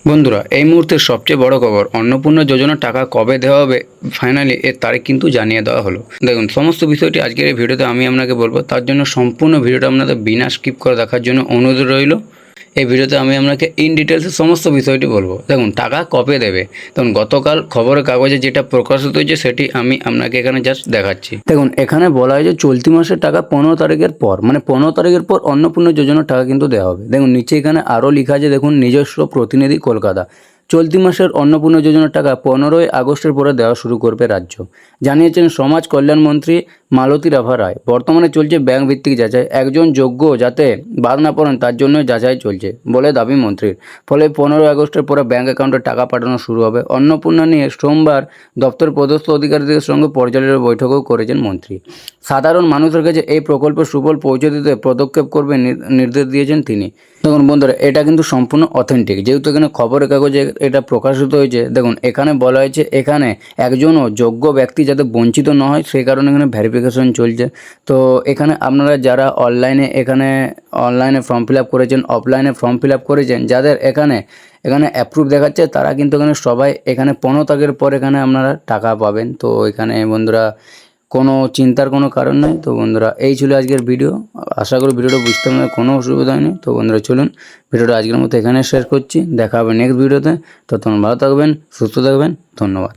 বন্ধুরা, এই মুহূর্তের সবচেয়ে বড় খবর, অন্নপূর্ণা যোজনার টাকা কবে দেওয়া হবে ফাইনালি এর তারিখ কিন্তু জানিয়ে দেওয়া হলো। দেখুন, সমস্ত বিষয়টি আজকের এই ভিডিওতে আমি আপনাকে বলবো। তার জন্য সম্পূর্ণ ভিডিওটা আপনাদের বিনা স্কিপ করে দেখার জন্য অনুরোধ রইল। এই ভিডিওতে আমি আপনাকে ইন ডিটেলসে সমস্ত বিষয়টি বলবো। দেখুন, টাকা কবে দেবে, দেখুন গতকাল খবরের কাগজে যেটা প্রকাশিত হয়েছে সেটি আমি আপনাকে এখানে জাস্ট দেখাচ্ছি। দেখুন, এখানে বলা হয় যে চলতি মাসের টাকা 15 তারিখের পর, মানে 15 তারিখের পর অন্নপূর্ণা যোজনার টাকা কিন্তু দেওয়া হবে। দেখুন নিচে এখানে আরও লেখা আছে, দেখুন নিজস্ব প্রতিনিধি কলকাতা। চলতি মাসের অন্নপূর্ণা যোজনার টাকা 15ই আগস্টের পরে দেওয়া শুরু করবে রাজ্য, জানিয়েছেন সমাজ কল্যাণ মন্ত্রী মালতী রাভা রায়। বর্তমানে চলছে ব্যাংক ভিত্তিক যাচাই, একজন যোগ্য যাতে বাদ না পড়েন তার জন্য যাচাই চলছে বলে দাবি মন্ত্রীর। ফলে 15ই আগস্টের পরে ব্যাংক অ্যাকাউন্টে টাকা পাঠানো শুরু হবে। অন্নপূর্ণা নিয়ে সোমবার দপ্তর পদস্থ অধিকারীদের সঙ্গে পর্যালোচনা বৈঠকও করেছেন মন্ত্রী। সাধারণ মানুষের কাছে এই প্রকল্পের সুফল পৌঁছে দিতে পদক্ষেপ করবে নির্দেশ দিয়েছেন তিনি। দেখুন বন্ধুরা, এটা কিন্তু সম্পূর্ণ অথেন্টিক, যেহেতু এখানে খবরের কাগজে এটা প্রকাশিত হয়েছে। দেখুন এখানে বলা হয়েছে এখানে একজনও যোগ্য ব্যক্তি যাতে বঞ্চিত না হয় সেই কারণে এখানে ভেরিফিকেশন চলছে। তো এখানে আপনারা যারা অনলাইনে ফর্ম ফিল আপ করেছেন, অফলাইনে ফর্ম ফিল আপ করেছেন, যাদের এখানে অ্যাপ্রুভ দেখাচ্ছে তারা কিন্তু এখানে সবাই 15 তারিখের পর এখানে আপনারা টাকা পাবেন। তো এখানে বন্ধুরা কোনো চিন্তার কোনো কারণ নেই। তো বন্ধুরা, এই ছিল আজকের ভিডিও। আশা করি ভিডিওটা বুঝতে আপনাদের কোনো অসুবিধা হয়নি। তো বন্ধুরা চলুন ভিডিওটা আজকের মতো এখানে শেয়ার করছি। দেখা হবে নেক্সট ভিডিওতে। তো তখন ভালো থাকবেন, সুস্থ থাকবেন। ধন্যবাদ।